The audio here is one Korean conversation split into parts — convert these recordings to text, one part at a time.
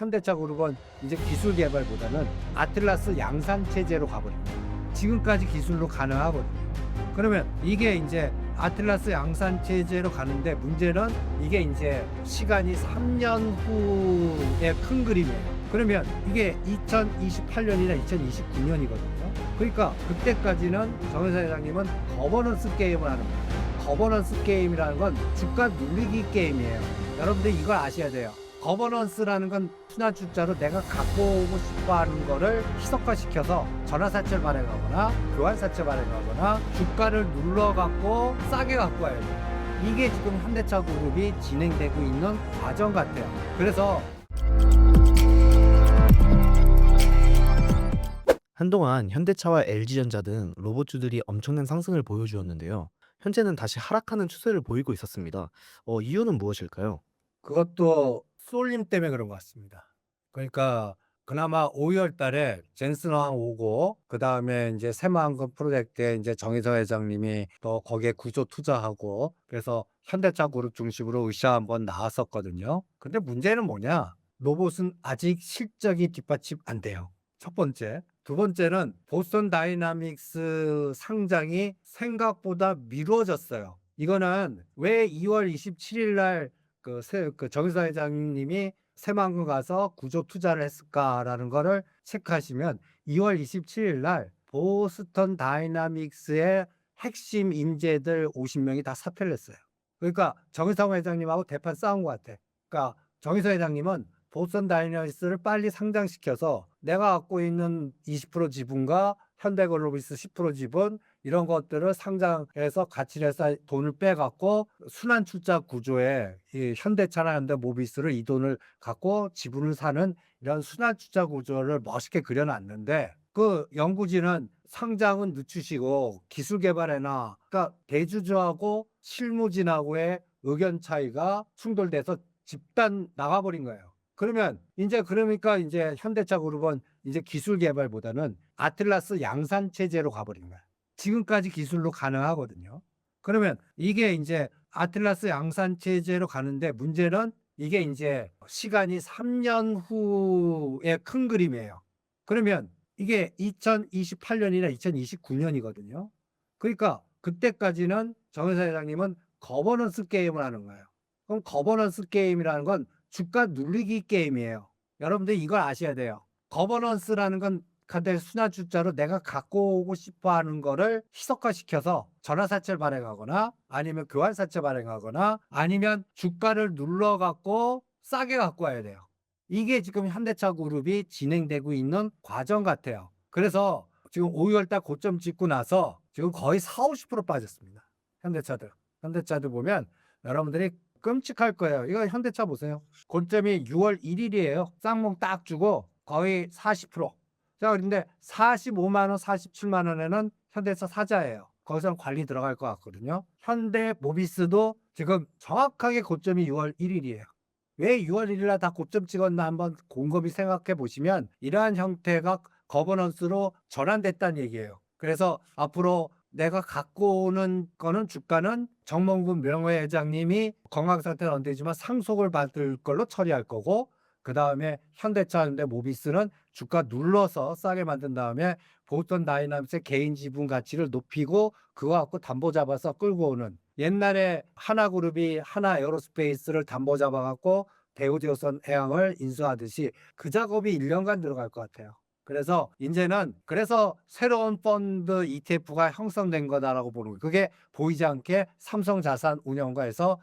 현대차 그룹은 이제 기술 개발보다는 아틀라스 양산 체제로 가버립니다. 지금까지 기술로 가능하거든요. 그러면 이게 이제 아틀라스 양산 체제로 가는데 문제는 이게 이제 시간이 3년 후의 큰 그림이에요. 그러면 이게 2028년이나 2029년이거든요. 그러니까 그때까지는 정 회장님은 거버넌스 게임을 하는 거예요. 거버넌스 게임이라는 건 주가 누리기 게임이에요. 여러분들 이걸 아셔야 돼요. 거버넌스라는 건 순환 주자로 내가 갖고 오고 싶어 하는 거를 희석화시켜서 전화사채를 발행하거나 교환사채 발행하거나 주가를 눌러갖고 싸게 갖고 와야 돼요. 이게 지금 현대차 그룹이 진행되고 있는 과정 같아요. 그래서 한동안 현대차와 LG전자 등 로봇주들이 엄청난 상승을 보여주었는데요. 현재는 다시 하락하는 추세를 보이고 있었습니다. 이유는 무엇일까요? 그것도 쏠림 때문에 그런 것 같습니다. 그러니까 그나마 5월 달에 젠슨왕 오고 그다음에 이제 새마을금 프로젝트에 이제 정의서 회장님이 또 거기에 구조 투자하고 그래서 현대차 그룹 중심으로 으쌰 한번 나왔었거든요. 근데 문제는 뭐냐? 로봇은 아직 실적이 뒷받침 안 돼요. 첫 번째. 두 번째는 보스턴 다이나믹스 상장이 생각보다 미뤄졌어요. 이거는 왜 2월 27일 날 정의사 회장님이 새만금 가서 구조 투자를 했을까라는 거를 체크하시면 2월 27일 날 보스턴 다이나믹스의 핵심 인재들 50명이 다 사퇴를 했어요. 그러니까 정의상 회장님하고 대판 싸운 것 같아. 그러니까 정의서 회장님은 보스턴 다이나믹스를 빨리 상장시켜서 내가 갖고 있는 20% 지분과 현대글로비스 10% 지분 이런 것들을 상장해서 가치를 해서 돈을 빼갖고 순환 출자 구조에 이 현대차나 현대모비스를 이 돈을 갖고 지분을 사는 이런 순환 출자 구조를 멋있게 그려놨는데 그 연구진은 상장은 늦추시고 기술 개발에나 그러니까 대주주하고 실무진하고의 의견 차이가 충돌돼서 집단 나가버린 거예요. 그러니까 이제 현대차 그룹은 이제 기술 개발보다는 아틀라스 양산 체제로 가버린 거야. 지금까지 기술로 가능하거든요. 그러면 이게 이제 아틀라스 양산 체제로 가는데 문제는 이게 이제 시간이 3년 후의 큰 그림이에요. 그러면 이게 2028년이나 2029년이거든요. 그러니까 그때까지는 정의사 회장님은 거버넌스 게임을 하는 거예요. 그럼 거버넌스 게임이라는 건 주가 누리기 게임이에요. 여러분들 이걸 아셔야 돼요. 거버넌스라는 건 간단히 순환 주자로 내가 갖고 오고 싶어 하는 거를 희석화시켜서 전화사채를 발행하거나 아니면 교환사채 발행하거나 아니면 주가를 눌러갖고 싸게 갖고 와야 돼요. 이게 지금 현대차 그룹이 진행되고 있는 과정 같아요. 그래서 지금 5월 달 고점 찍고 나서 지금 거의 40~50% 빠졌습니다. 현대차들 보면 여러분들이 끔찍할 거예요. 이거 현대차 보세요. 고점이 6월 1일이에요. 쌍봉 딱 주고 거의 40%. 자, 그런데 45만 원, 47만 원에는 현대차 사자예요. 거기서는 관리 들어갈 것 같거든요. 현대모비스도 지금 정확하게 고점이 6월 1일이에요. 왜 6월 1일 날 다 고점 찍었나 한번 곰곰이 생각해 보시면 이러한 형태가 거버넌스로 전환됐다는 얘기예요. 그래서 앞으로 내가 갖고 오는 거는 주가는 정몽근 명예회장님이 건강 상태는 안 되지만 상속을 받을 걸로 처리할 거고 그 다음에 현대차 현대모비스는 주가 눌러서 싸게 만든 다음에 보스턴 다이나믹스의 개인 지분 가치를 높이고 그거 갖고 담보 잡아서 끌고 오는 옛날에 하나그룹이 하나에어로스페이스를 담보 잡아갖고 대우조선 해양을 인수하듯이 그 작업이 1년간 들어갈 것 같아요. 그래서 이제는 새로운 펀드 ETF가 형성된 거다라고 보는 거예요. 그게 보이지 않게 삼성자산운용가에서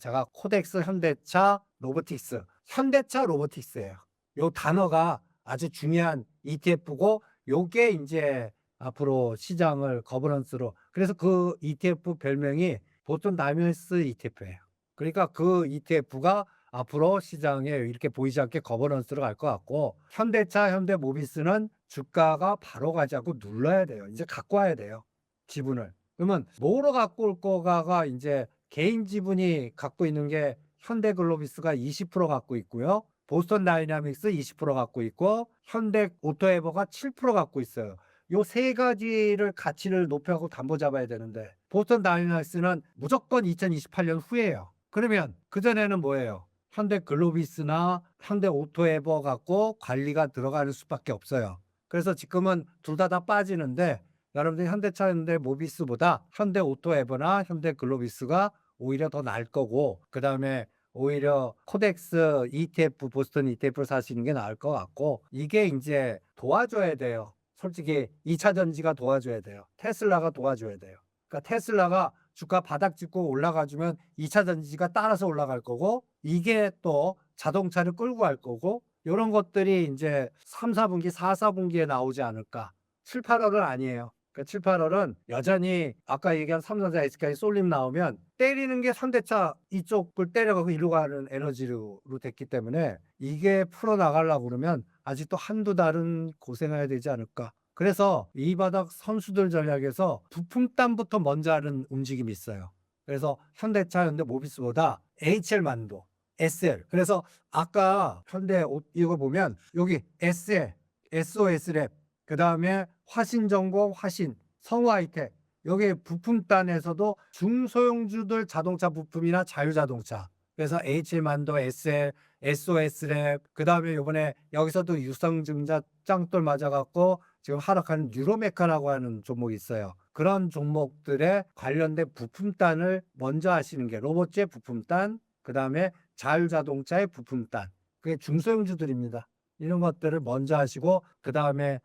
제가 코덱스 현대차 로보틱스, 현대차 로보틱스예요. 요 단어가 아주 중요한 ETF고 요게 이제 앞으로 시장을 거버넌스로 그래서 그 ETF 별명이 보스턴 다이나믹스 ETF예요. 그러니까 그 ETF가 앞으로 시장에 이렇게 보이지 않게 거버넌스로 갈 것 같고 현대차, 현대모비스는 주가가 바로 가지 않고 눌러야 돼요. 이제 갖고 와야 돼요. 지분을. 그러면 뭐로 갖고 올 거가가 이제 개인 지분이 갖고 있는 게 현대글로비스가 20% 갖고 있고요. 보스턴 다이나믹스 20% 갖고 있고 현대오토에버가 7% 갖고 있어요. 요 세 가지를 가치를 높여갖고 담보 잡아야 되는데 보스턴 다이나믹스는 무조건 2028년 후예요. 그러면 그전에는 뭐예요? 현대글로비스나 현대오토에버 갖고 관리가 들어가는 수밖에 없어요. 그래서 지금은 둘 다 빠지는데 여러분들이 현대차, 현대모비스보다 현대오토에버나 현대글로비스가 오히려 더 나을 거고 그다음에 오히려 코덱스 ETF, 보스턴 ETF를 사시는 게 나을 것 같고 이게 이제 도와줘야 돼요. 솔직히 2차 전지가 도와줘야 돼요. 테슬라가 도와줘야 돼요. 그러니까 테슬라가 주가 바닥 찍고 올라가주면 2차 전지가 따라서 올라갈 거고 이게 또 자동차를 끌고 갈 거고 이런 것들이 이제 3, 4분기, 4, 4분기에 나오지 않을까. 7, 8월은 아니에요. 그 7, 8월은 여전히 아까 얘기한 삼성전자, SK, 쏠림 나오면 때리는 게 현대차 이쪽을 때려가고 이리로 가는 에너지로 됐기 때문에 이게 풀어나가려고 그러면 아직도 한두 달은 고생해야 되지 않을까. 그래서 이 바닥 선수들 전략에서 부품단부터 먼저 하는 움직임이 있어요. 그래서 현대차, 현대모비스보다 HL만도, SL. 그래서 아까 현대 이거 보면 여기 SL, SOS랩, 그 다음에 화신정보, 화신, 성우하이텍. 여기 부품단에서도 중소형주들 자동차 부품이나 자율자동차. 그래서 HL만도, SL, SOS랩, 그 다음에 이번에 여기서도 유성증자 짱돌 맞아갖고 지금 하락하는 뉴로메카라고 하는 종목이 있어요. 그런 종목들에 관련된 부품단을 먼저 하시는 게 로봇의 부품단, 그 다음에 자율자동차의 부품단. 그게 중소형주들입니다. 이런 것들을 먼저 하시고 그 다음에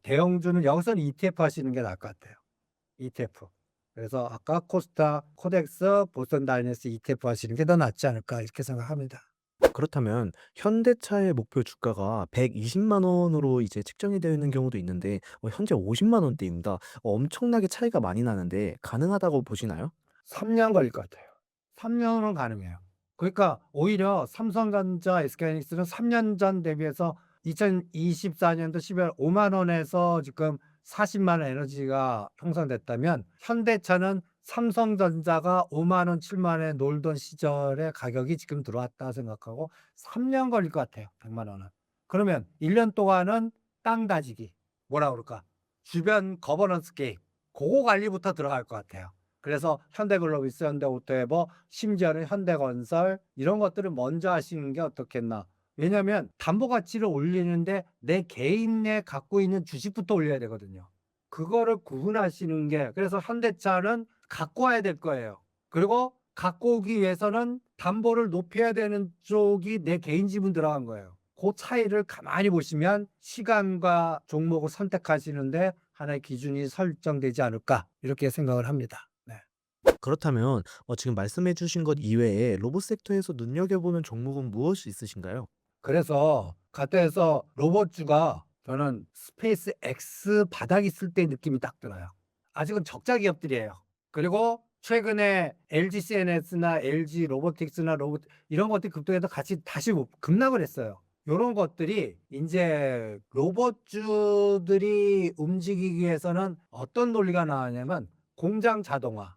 대형주는 여기서는 ETF 하시는 게 나을 것 같아요. ETF. 그래서 아까 코스타, 코덱스, 보스턴 다이내스 ETF 하시는 게 더 낫지 않을까 이렇게 생각합니다. 그렇다면 현대차의 목표 주가가 120만 원으로 이제 측정이 되어 있는 경우도 있는데 현재 50만 원대입니다. 엄청나게 차이가 많이 나는데 가능하다고 보시나요? 3년 걸릴 것 같아요. 3년은 가능해요. 그러니까 오히려 삼성전자, SK하이닉스는 3년 전 대비해서 2024년도 12월 5만 원에서 지금 40만 원 에너지가 형성됐다면 현대차는 삼성전자가 5만 원, 7만 원에 놀던 시절의 가격이 지금 들어왔다 생각하고 3년 걸릴 것 같아요. 100만 원은. 그러면 1년 동안은 땅 다지기, 뭐라 그럴까? 주변 거버넌스 게임, 그거 관리부터 들어갈 것 같아요. 그래서 현대글로비스, 현대오토에버, 심지어는 현대건설 이런 것들을 먼저 하시는 게 어떻겠나. 왜냐하면 담보가치를 올리는데 내 개인에 갖고 있는 주식부터 올려야 되거든요. 그거를 구분하시는 게 그래서 현대차는 갖고 와야 될 거예요. 그리고 갖고 오기 위해서는 담보를 높여야 되는 쪽이 내 개인 지분 들어간 거예요. 그 차이를 가만히 보시면 시간과 종목을 선택하시는데 하나의 기준이 설정되지 않을까 이렇게 생각을 합니다. 네. 그렇다면 지금 말씀해 주신 것 이외에 로봇 섹터에서 눈여겨보는 종목은 무엇이 있으신가요? 그래서 가타에서 로봇주가 저는 스페이스 X 바닥 있을 때 느낌이 딱 들어요. 아직은 적자 기업들이에요. 그리고 최근에 LG CNS나 LG 로보틱스나 로봇 이런 것들이 급등해서 같이 다시 급락을 했어요. 이런 것들이 이제 로봇주들이 움직이기 위해서는 어떤 논리가 나왔냐면 공장 자동화,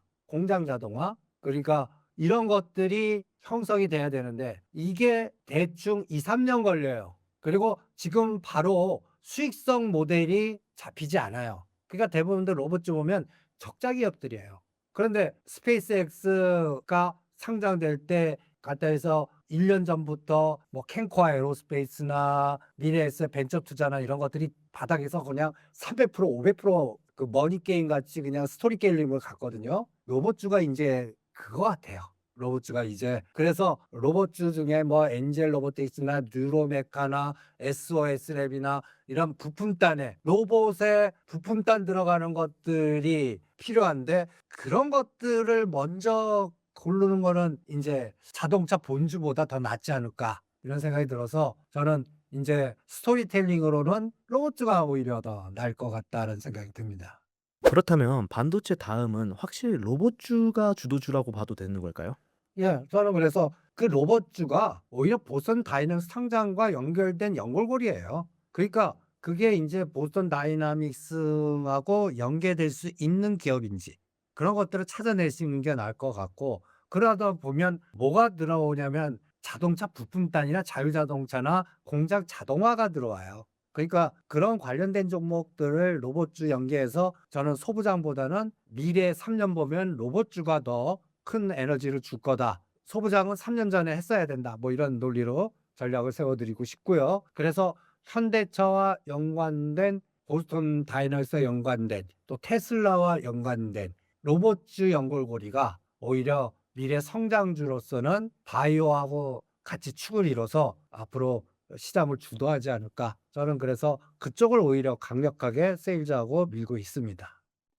그러니까 이런 것들이 형성이 돼야 되는데 이게 대충 2, 3년 걸려요. 그리고 지금 바로 수익성 모델이 잡히지 않아요. 그러니까 대부분들 로봇주 보면 적자 기업들이에요. 그런데 스페이스X가 상장될 때 가타에서 1년 전부터 뭐 캔코아 에로스페이스나 미래에셋 벤처 투자나 이런 것들이 바닥에서 그냥 300%, 500%그 머니 게임 같이 그냥 스토리 게임을 갔거든요. 로봇주가 이제 그거 같아요. 로봇주가 이제 그래서 로봇주 중에 뭐 엔젤 로보틱스나 뉴로메카나 SOS랩이나 이런 부품단에 로봇에 부품단 들어가는 것들이 필요한데 그런 것들을 먼저 고르는 거는 이제 자동차 본주보다 더 낫지 않을까 이런 생각이 들어서 저는 이제 스토리텔링으로는 로봇주가 오히려 더 나을 것 같다는 생각이 듭니다. 그렇다면 반도체 다음은 확실히 로봇주가 주도주라고 봐도 되는 걸까요? 예, 저는 그래서 그 로봇주가 오히려 보스턴 다이내믹스 상장과 연결된 연결고리예요. 그러니까 그게 이제 보스턴 다이나믹스하고 연계될 수 있는 기업인지 그런 것들을 찾아내시는 게 나을 것 같고 그러다 보면 뭐가 들어오냐면 자동차 부품단이나 자율자동차나 공장 자동화가 들어와요. 그러니까 그런 관련된 종목들을 로봇주 연계해서 저는 소부장보다는 미래 3년 보면 로봇주가 더 큰 에너지를 줄 거다. 소부장은 3년 전에 했어야 된다. 뭐 이런 논리로 전략을 세워드리고 싶고요. 그래서 현대차와 연관된 보스턴 다이너스와 연관된 또 테슬라와 연관된 로봇주 연결고리가 오히려 미래 성장주로서는 바이오하고 같이 축을 이뤄서 앞으로 시장을 주도하지 않을까. 저는 그래서 그쪽을 오히려 강력하게 세일즈하고 밀고 있습니다.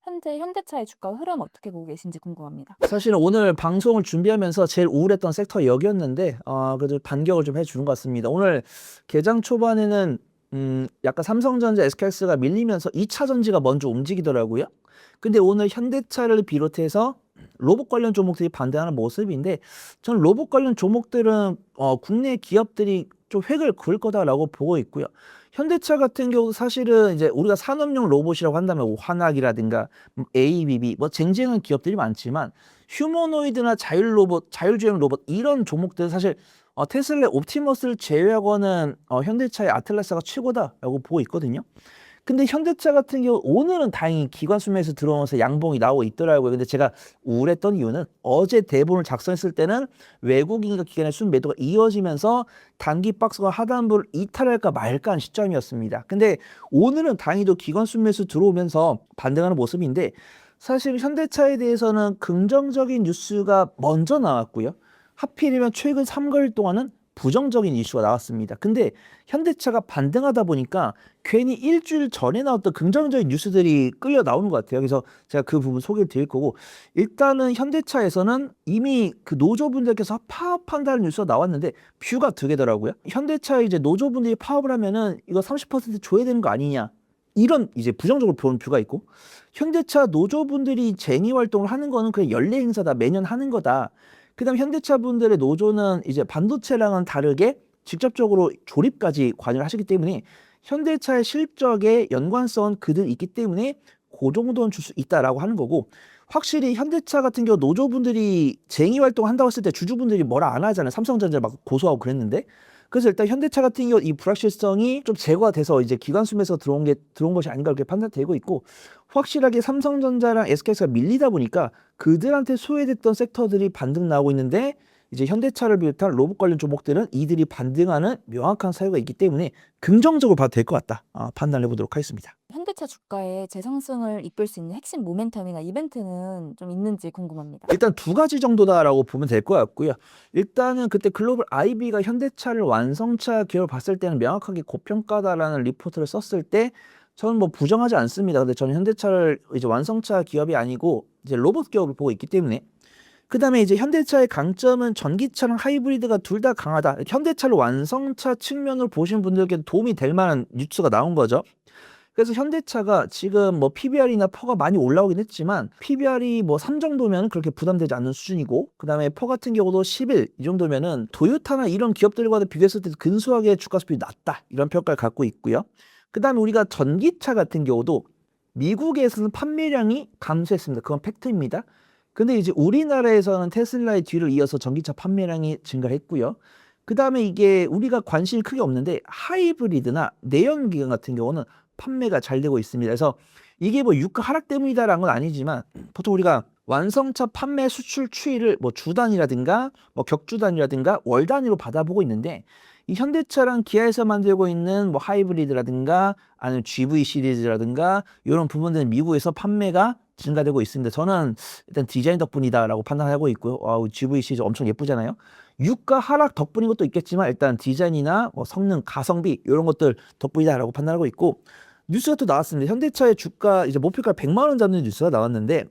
현재 현대차의 주가 흐름 어떻게 보고 계신지 궁금합니다. 사실은 오늘 방송을 준비하면서 제일 우울했던 섹터 여기였는데 그래도 반격을 좀 해주는 것 같습니다. 오늘 개장 초반에는 약간 삼성전자, SKX가 밀리면서 2차 전지가 먼저 움직이더라고요. 근데 오늘 현대차를 비롯해서 로봇 관련 종목들이 반등하는 모습인데 저는 로봇 관련 종목들은 국내 기업들이 좀 획을 그을 거다라고 보고 있고요. 현대차 같은 경우도 사실은 이제 우리가 산업용 로봇이라고 한다면 뭐 환학이라든가 ABB 뭐 쟁쟁한 기업들이 많지만 휴머노이드나 자율 로봇, 자율주행 로봇 이런 종목들은 사실 테슬라의 옵티머스를 제외하고는 현대차의 아틀라스가 최고다라고 보고 있거든요. 근데 현대차 같은 경우 오늘은 다행히 기관 수매에서 들어오면서 양봉이 나오고 있더라고요. 근데 제가 우울했던 이유는 어제 대본을 작성했을 때는 외국인과 기관의 순매도가 이어지면서 단기 박스가 하단부를 이탈할까 말까 한 시점이었습니다. 근데 오늘은 다행히도 기관 순매수 들어오면서 반등하는 모습인데 사실 현대차에 대해서는 긍정적인 뉴스가 먼저 나왔고요. 하필이면 최근 3개월 동안은 부정적인 이슈가 나왔습니다. 근데 현대차가 반등하다 보니까 괜히 일주일 전에 나왔던 긍정적인 뉴스들이 끌려 나오는 것 같아요. 그래서 제가 그 부분 소개를 드릴 거고 일단은 현대차에서는 이미 그 노조분들께서 파업한다는 뉴스가 나왔는데 뷰가 두 개더라고요. 현대차 이제 노조분들이 파업을 하면은 이거 30% 줘야 되는 거 아니냐. 이런 이제 부정적으로 보는 뷰가 있고 현대차 노조분들이 쟁의 활동을 하는 거는 그냥 연례 행사다. 매년 하는 거다. 그다음 현대차 분들의 노조는 이제 반도체랑은 다르게 직접적으로 조립까지 관여를 하시기 때문에 현대차의 실적에 연관성은 그들 있기 때문에 그 정도는 줄 수 있다라고 하는 거고 확실히 현대차 같은 경우 노조분들이 쟁의 활동 한다고 했을 때 주주분들이 뭐라 안 하잖아요. 삼성전자 막 고소하고 그랬는데 그래서 일단 현대차 같은 경우 이 불확실성이 좀 제거가 돼서 이제 기관 수매에서 들어온 것이 아닌가 그렇게 판단되고 있고 확실하게 삼성전자랑 SKX가 밀리다 보니까 그들한테 소외됐던 섹터들이 반등 나오고 있는데 이제 현대차를 비롯한 로봇 관련 종목들은 이들이 반등하는 명확한 사유가 있기 때문에 긍정적으로 봐도 될 것 같다. 판단해 보도록 하겠습니다. 현대차 주가에 재상승을 이끌 수 있는 핵심 모멘텀이나 이벤트는 좀 있는지 궁금합니다. 일단 두 가지 정도다라고 보면 될 것 같고요. 일단은 그때 글로벌 IB가 현대차를 완성차 기업을 봤을 때는 명확하게 고평가다라는 리포트를 썼을 때 저는 뭐 부정하지 않습니다. 근데 저는 현대차를 이제 완성차 기업이 아니고 이제 로봇 기업을 보고 있기 때문에 그다음에 이제 현대차의 강점은 전기차랑 하이브리드가 둘 다 강하다. 현대차를 완성차 측면으로 보신 분들께 도움이 될 만한 뉴스가 나온 거죠. 그래서 현대차가 지금 뭐 PBR이나 퍼가 많이 올라오긴 했지만 PBR이 뭐 3 정도면 그렇게 부담되지 않는 수준이고 그다음에 퍼 같은 경우도 11 이 정도면은 토요타나 이런 기업들과도 비교했을 때 근소하게 주가 수익이 낮다. 이런 평가를 갖고 있고요. 그다음에 우리가 전기차 같은 경우도 미국에서는 판매량이 감소했습니다. 그건 팩트입니다. 근데 이제 우리나라에서는 테슬라의 뒤를 이어서 전기차 판매량이 증가했고요. 그다음에 이게 우리가 관심이 크게 없는데 하이브리드나 내연기관 같은 경우는 판매가 잘 되고 있습니다. 그래서 이게 뭐 유가 하락 때문이다라는 건 아니지만 보통 우리가 완성차 판매 수출 추이를 뭐 주 단위라든가 뭐 격주 단위라든가 월 단위로 받아보고 있는데 이 현대차랑 기아에서 만들고 있는 뭐 하이브리드라든가 아니면 GV 시리즈라든가 이런 부분들은 미국에서 판매가 증가되고 있습니다. 저는 일단 디자인 덕분이다라고 판단하고 있고요. GV 시리즈 엄청 예쁘잖아요. 유가 하락 덕분인 것도 있겠지만 일단 디자인이나 뭐 성능, 가성비 이런 것들 덕분이다라고 판단하고 있고 뉴스가 또 나왔습니다. 현대차의 주가 이제 목표가 100만 원 잡는 뉴스가 나왔는데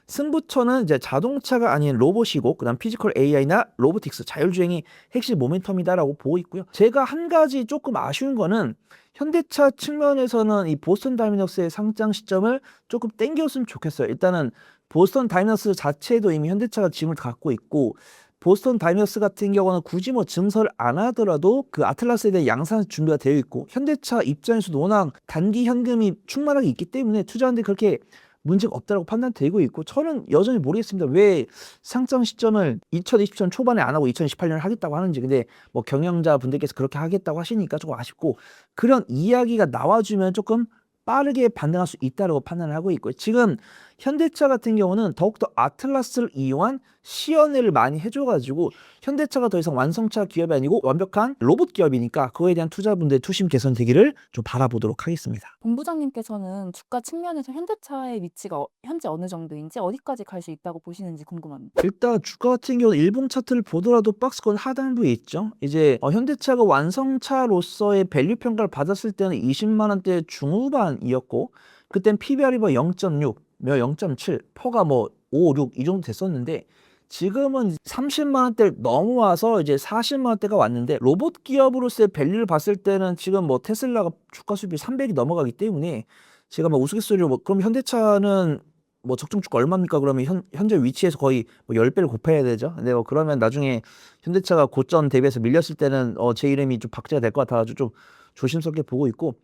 승부처는 이제 자동차가 아닌 로봇이고 그다음 피지컬 AI나 로보틱스 자율주행이 핵심 모멘텀이다라고 보고 있고요. 제가 한 가지 조금 아쉬운 거는 현대차 측면에서는 이 보스턴 다이너스의 상장 시점을 조금 땡겼으면 좋겠어요. 일단은 보스턴 다이너스 자체도 이미 현대차가 지분을 갖고 있고 보스턴 다이너스 같은 경우는 굳이 뭐 증설을 안 하더라도 그 아틀라스에 대한 양산 준비가 되어 있고 현대차 입장에서도 워낙 단기 현금이 충만하게 있기 때문에 투자하는데 그렇게 문제가 없다고 판단되고 있고 저는 여전히 모르겠습니다. 왜 상장 시점을 2020년 초반에 안 하고 2018년에 하겠다고 하는지. 근데 뭐 경영자 분들께서 그렇게 하겠다고 하시니까 조금 아쉽고 그런 이야기가 나와주면 조금 빠르게 반등할 수 있다고 판단을 하고 있고요. 지금 현대차 같은 경우는 더욱더 아틀라스를 이용한 시연회를 많이 해줘가지고 현대차가 더 이상 완성차 기업이 아니고 완벽한 로봇 기업이니까 그거에 대한 투자분들의 투심 개선되기를 좀 바라보도록 하겠습니다. 본부장님께서는 주가 측면에서 현대차의 위치가 현재 어느 정도인지 어디까지 갈 수 있다고 보시는지 궁금합니다. 일단 주가 같은 경우는 일봉 차트를 보더라도 박스권 하단부에 있죠. 이제 현대차가 완성차로서의 밸류 평가를 받았을 때는 20만 원대 중후반이었고 그땐 PBR이 뭐 0.6, 몇 0.7, 퍼가 뭐 5, 6 이 정도 됐었는데 지금은 30만 원대를 넘어와서 이제 40만 원대가 왔는데 로봇 기업으로서의 밸류를 봤을 때는 지금 뭐 테슬라가 주가 수익이 300이 넘어가기 때문에 제가 막 우스갯소리로 뭐 그럼 현대차는 뭐 적정 주가 얼마입니까? 그러면 현재 위치에서 거의 뭐 10배를 곱해야 되죠. 근데 뭐 그러면 나중에 현대차가 고점 대비해서 밀렸을 때는 제 이름이 좀 박제가 될 것 같아가지고 좀 조심스럽게 보고 있고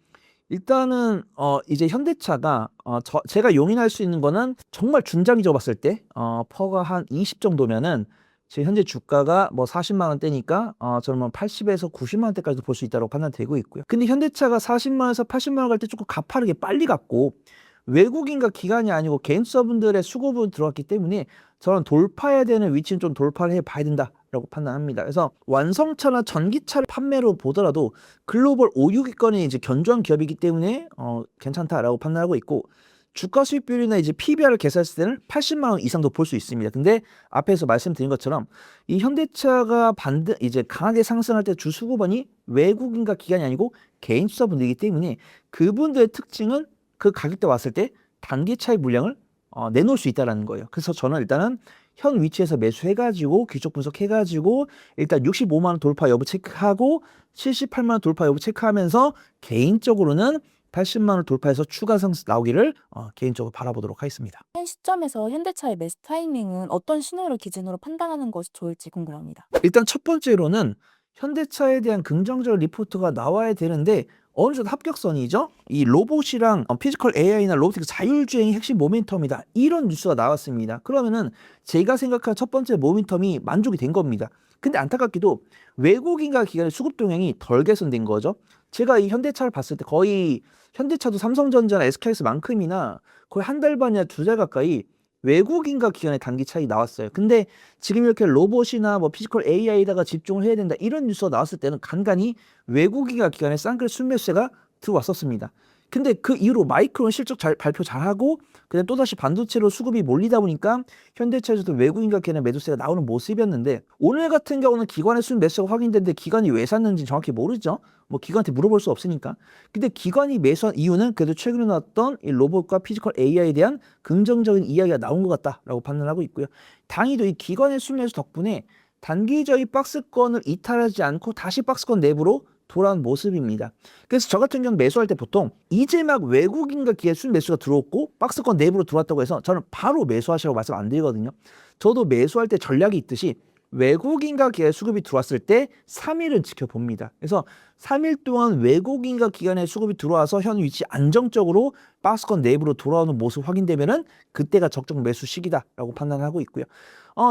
일단은 이제 현대차가 제가 용인할 수 있는 거는 정말 중장기적으로 봤을 때 퍼가 한 20 정도면은 제 현재 주가가 뭐 40만 원대니까 저는 뭐 80에서 90만 원대까지도 볼 수 있다고 판단되고 있고요. 근데 현대차가 40만 원에서 80만 원 갈 때 조금 가파르게 빨리 갔고 외국인과 기관이 아니고 개인 투자분들의 수급은 들어왔기 때문에 저는 돌파해야 되는 위치는 좀 돌파를 해봐야 된다라고 판단합니다. 그래서 완성차나 전기차를 판매로 보더라도 글로벌 5, 6위권이 이제 견조한 기업이기 때문에 괜찮다라고 판단하고 있고 주가 수익 비율이나 이제 PBR을 계산했을 때는 80만 원 이상도 볼 수 있습니다. 근데 앞에서 말씀드린 것처럼 이 현대차가 이제 강하게 상승할 때 주 수급원이 외국인과 기관이 아니고 개인 투자분들이기 때문에 그분들의 특징은 그 가격대 왔을 때 단기 차익 물량을 내놓을 수 있다는 거예요. 그래서 저는 일단은 현 위치에서 매수해가지고 기록 분석해가지고 일단 65만 원 돌파 여부 체크하고 78만 원 돌파 여부 체크하면서 개인적으로는 80만 원 돌파해서 추가 상승 나오기를 개인적으로 바라보도록 하겠습니다. 현 시점에서 현대차의 매수 타이밍은 어떤 신호를 기준으로 판단하는 것이 좋을지 궁금합니다. 일단 첫 번째로는 현대차에 대한 긍정적 리포트가 나와야 되는데 어느 정도 합격선이죠. 이 로봇이랑 피지컬 AI나 로보틱스 자율주행이 핵심 모멘텀이다. 이런 뉴스가 나왔습니다. 그러면은 제가 생각한 첫 번째 모멘텀이 만족이 된 겁니다. 근데 안타깝게도 외국인과 기관의 수급 동향이 덜 개선된 거죠. 제가 이 현대차를 봤을 때 거의 현대차도 삼성전자나 SKS만큼이나 거의 한 달 반이나 2달 가까이 외국인과 기관의 단기 차이 나왔어요. 근데 지금 이렇게 로봇이나 뭐 피지컬 AI에다가 집중을 해야 된다 이런 뉴스가 나왔을 때는 간간히 외국인과 기관의 쌍끌 순매수세가 들어왔었습니다. 근데 그 이후로 마이크론 실적 발표 잘하고 그다음 또다시 반도체로 수급이 몰리다 보니까 현대차에서도 외국인과 기관의 매도세가 나오는 모습이었는데 오늘 같은 경우는 기관의 순 매수가 확인됐는데 기관이 왜 샀는지 정확히 모르죠. 뭐 기관한테 물어볼 수 없으니까. 근데 기관이 매수한 이유는 그래도 최근에 나왔던 이 로봇과 피지컬 AI에 대한 긍정적인 이야기가 나온 것 같다라고 판단하고 있고요. 당이도 이 기관의 순 매수 덕분에 단기적인 박스권을 이탈하지 않고 다시 박스권 내부로 돌아온 모습입니다. 그래서 저 같은 경우는 매수할 때 보통 이제 막 외국인과 기관 순 매수가 들어왔고 박스권 내부로 들어왔다고 해서 저는 바로 매수하시라고 말씀 안 드리거든요. 저도 매수할 때 전략이 있듯이 외국인과 기관의 수급이 들어왔을 때 3일은 지켜봅니다. 그래서 3일 동안 외국인과 기관의 수급이 들어와서 현 위치 안정적으로 박스권 내부로 돌아오는 모습 확인되면은 그때가 적정 매수 시기다라고 판단하고 있고요.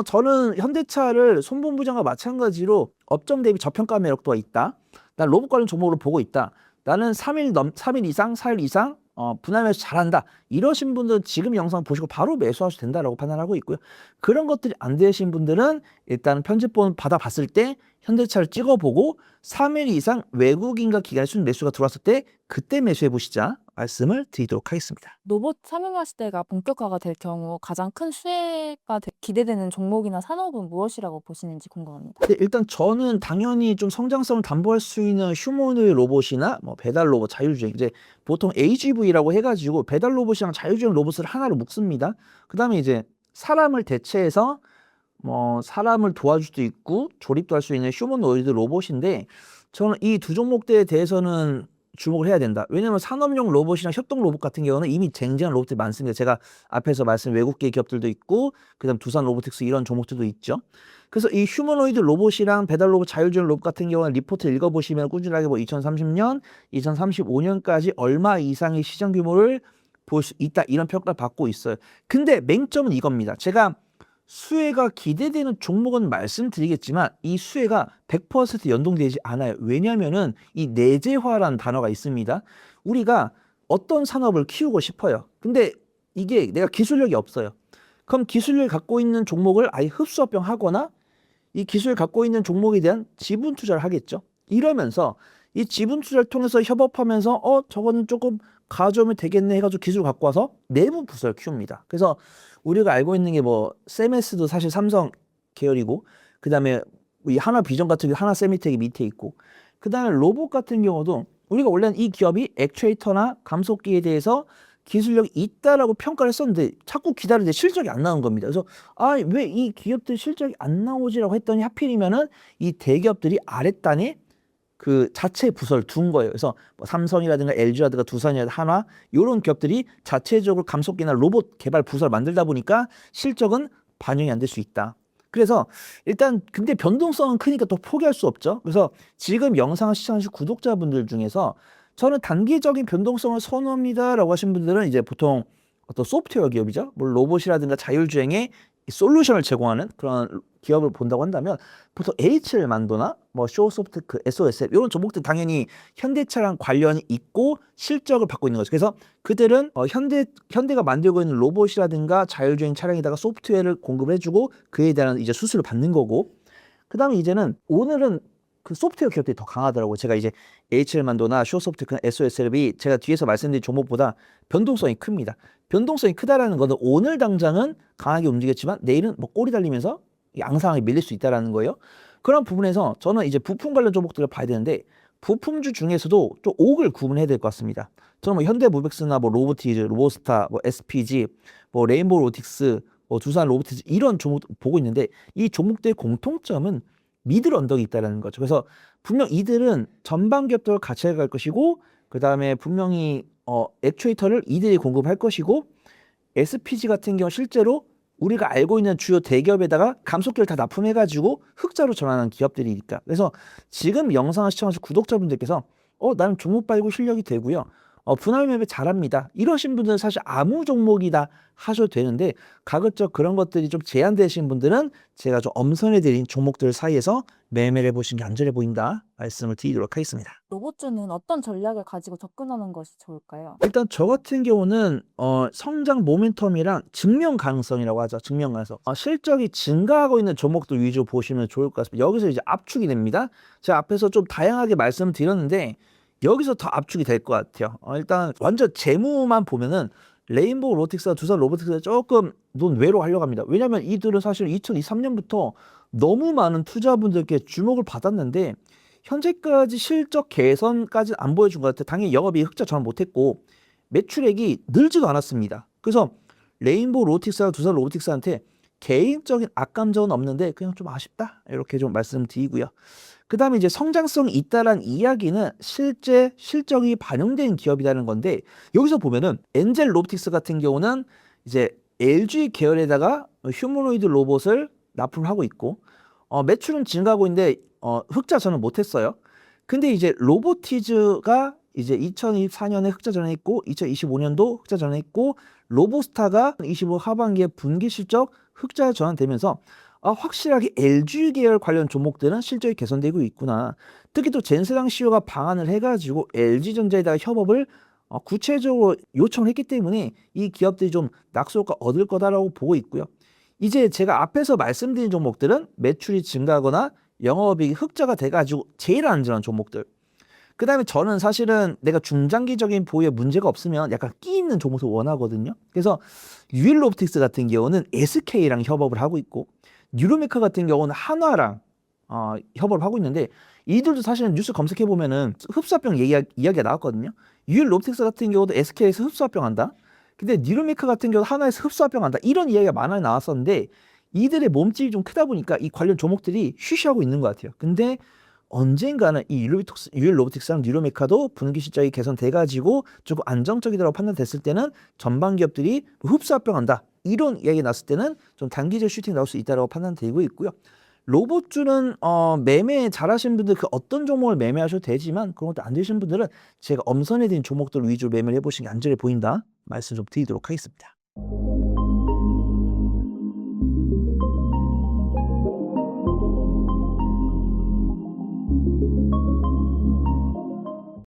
저는 현대차를 손본부장과 마찬가지로 업종 대비 저평가 매력도가 있다. 난 로봇 관련 종목으로 보고 있다. 나는 3일 이상, 4일 이상 분할 매수 잘한다. 이러신 분들은 지금 영상 보시고 바로 매수하셔도 된다라고 판단하고 있고요. 그런 것들이 안 되신 분들은 일단 편집본 받아봤을 때 현대차를 찍어보고 3일 이상 외국인과 기관의 순 매수가 들어왔을 때 그때 매수해 보시자 말씀을 드리도록 하겠습니다. 로봇 삼용화 시대가 본격화가 될 경우 가장 큰 수혜가 기대되는 종목이나 산업은 무엇이라고 보시는지 궁금합니다. 네, 일단 저는 당연히 좀 성장성을 담보할 수 있는 휴머노id 로봇이나 뭐 배달 로봇, 자율주행 이제 보통 AGV라고 해가지고 배달 로봇이랑 자율주행 로봇을 하나로 묶습니다. 그다음에 이제 사람을 대체해서 뭐 사람을 도와줄 수도 있고 조립도 할 수 있는 휴머노이드 로봇인데 저는 이 두 종목대에 대해서는 주목을 해야 된다. 왜냐하면 산업용 로봇이나 협동 로봇 같은 경우는 이미 쟁쟁한 로봇들이 많습니다. 제가 앞에서 말씀드린 외국계 기업들도 있고 그다음 두산 로보틱스 이런 종목들도 있죠. 그래서 이 휴머노이드 로봇이랑 배달 로봇, 자율주행 로봇 같은 경우는 리포트 읽어보시면 꾸준하게 뭐 2030년, 2035년까지 얼마 이상의 시장 규모를 볼 수 있다 이런 평가를 받고 있어요. 근데 맹점은 이겁니다. 제가 수혜가 기대되는 종목은 말씀드리겠지만 이 수혜가 100% 연동되지 않아요. 왜냐하면은 이 내재화라는 단어가 있습니다. 우리가 어떤 산업을 키우고 싶어요. 근데 이게 내가 기술력이 없어요. 그럼 기술을 갖고 있는 종목을 아예 흡수합병하거나 이 기술을 갖고 있는 종목에 대한 지분 투자를 하겠죠. 이러면서 이 지분 투자를 통해서 협업하면서 저거는 조금 가져오면 되겠네 해가지고 기술을 갖고 와서 내부 부서를 키웁니다. 그래서 우리가 알고 있는 게 뭐 세메스도 사실 삼성 계열이고, 그 다음에 이 하나 비전 같은 게 하나 세미텍이 밑에 있고, 그 다음에 로봇 같은 경우도 우리가 원래는 이 기업이 액추에이터나 감속기에 대해서 기술력이 있다라고 평가를 했었는데 자꾸 기다리는데 실적이 안 나온 겁니다. 그래서 왜 이 기업들 실적이 안 나오지라고 했더니 하필이면은 이 대기업들이 아랫단에 그 자체 부서를 둔 거예요. 그래서 뭐 삼성이라든가 LG라든가 두산이라든가 한화 이런 기업들이 자체적으로 감속기나 로봇 개발 부서를 만들다 보니까 실적은 반영이 안 될 수 있다. 그래서 일단 근데 변동성은 크니까 또 포기할 수 없죠. 그래서 지금 영상을 시청하실 구독자분들 중에서 저는 단기적인 변동성을 선호합니다라고 하신 분들은 이제 보통 어떤 소프트웨어 기업이죠. 뭐 로봇이라든가 자율주행의 솔루션을 제공하는 그런 기업을 본다고 한다면 보통 H엘만도나 뭐 쇼소프트크, SOSL 이런 종목들 당연히 현대차랑 관련이 있고 실적을 받고 있는 거죠. 그래서 그들은 현대가 만들고 있는 로봇이라든가 자율주행 차량에다가 소프트웨어를 공급을 해주고 그에 대한 이제 수수료를 받는 거고, 그 다음에 이제는 오늘은 그 소프트웨어 기업들이 더 강하더라고요. 제가 이제 HL만도나 쇼소프트크나 SOSL이 제가 뒤에서 말씀드린 종목보다 변동성이 큽니다. 변동성이 크다라는 것은 오늘 당장은 강하게 움직였지만 내일은 뭐 꼬리 달리면서 양상하게 밀릴 수 있다라는 거예요. 그런 부분에서 저는 이제 부품 관련 종목들을 봐야 되는데 부품주 중에서도 좀 옥을 구분해야 될 것 같습니다. 저는 뭐 현대모백스나 뭐 로보티즈, 로보스타, 뭐 SPG, 뭐 레인보우 로틱스, 뭐 두산 로보티즈 이런 종목 보고 있는데 이 종목들의 공통점은 미들 언덕이 있다는 거죠. 그래서 분명 이들은 전방 기업들을 같이 갈 것이고, 그 다음에 분명히 액추에이터를 이들이 공급할 것이고, SPG 같은 경우 실제로 우리가 알고 있는 주요 대기업에다가 감속기를 다 납품해가지고 흑자로 전환하는 기업들이니까. 그래서 지금 영상을 시청하실 구독자분들께서 나는 종목 발굴 실력이 되고요. 분할 매매 잘합니다. 이러신 분들은 사실 아무 종목이다 하셔도 되는데 가급적 그런 것들이 좀 제한되신 분들은 제가 좀 엄선해드린 종목들 사이에서 매매를 해보시는 게 안전해 보인다 말씀을 드리도록 하겠습니다. 로봇주는 어떤 전략을 가지고 접근하는 것이 좋을까요? 일단 저 같은 경우는 성장 모멘텀이랑 증명 가능성이라고 하죠. 증명 가능성. 실적이 증가하고 있는 종목들 위주로 보시면 좋을 것 같습니다. 여기서 이제 압축이 됩니다. 제가 앞에서 좀 다양하게 말씀드렸는데 여기서 더 압축이 될 것 같아요. 일단 완전 재무만 보면은 레인보우 로틱스와 두산 로보틱스가 조금 논외로 하려고 합니다. 왜냐하면 이들은 사실 2023년부터 너무 많은 투자분들께 주목을 받았는데 현재까지 실적 개선까지는 안 보여준 것 같아요. 당연히 영업이익 흑자 전환 못했고 매출액이 늘지도 않았습니다. 그래서 레인보우 로틱스와 두산 로보틱스한테 개인적인 악감정은 없는데 그냥 좀 아쉽다 이렇게 좀 말씀드리고요. 그 다음에 이제 성장성이 있다란 이야기는 실제 실적이 반영된 기업이라는 건데 여기서 보면은 엔젤 로보틱스 같은 경우는 이제 LG 계열에다가 휴머노이드 로봇을 납품을 하고 있고 매출은 증가하고 있는데 흑자 전환 못했어요. 근데 이제 로보티즈가 이제 2024년에 흑자 전환했고 2025년도 흑자 전환했고 로보스타가 25 하반기에 분기 실적 흑자 전환되면서 확실하게 LG 계열 관련 종목들은 실적이 개선되고 있구나. 특히 또 젠스랑 CEO가 방안을 해가지고 LG전자에다가 협업을 구체적으로 요청을 했기 때문에 이 기업들이 좀 낙수효과 얻을 거다라고 보고 있고요. 이제 제가 앞에서 말씀드린 종목들은 매출이 증가하거나 영업이익이 흑자가 돼가지고 제일 안전한 종목들. 그 다음에 저는 사실은 내가 중장기적인 보유에 문제가 없으면 약간 끼 있는 종목을 원하거든요. 그래서 유일로보틱스 같은 경우는 SK랑 협업을 하고 있고 뉴로메카 같은 경우는 한화랑 협업을 하고 있는데 이들도 사실은 뉴스 검색해 보면은 흡수합병 이야기가 나왔거든요. 유일로보틱스 같은 경우도 SK에서 흡수합병 한다. 근데 뉴로메카 같은 경우도 한화에서 흡수합병 한다. 이런 이야기가 많이 나왔었는데 이들의 몸집이 좀 크다 보니까 이 관련 종목들이 쉬쉬하고 있는 것 같아요. 근데 언젠가는 이 유일로보틱스랑 뉴로메카도 분기 실적이 개선돼가지고 조금 안정적이라고 판단됐을 때는 전방 기업들이 흡수합병한다. 이런 이야기 났을 때는 좀 단기적 슈팅 나올 수 있다고 판단되고 있고요. 로봇주는 매매 잘하시는 분들 그 어떤 종목을 매매하셔도 되지만 그런 것도 안 되시는 분들은 제가 엄선해드린 종목들 위주로 매매를 해보시는 게 안전해 보인다 말씀 좀 드리도록 하겠습니다.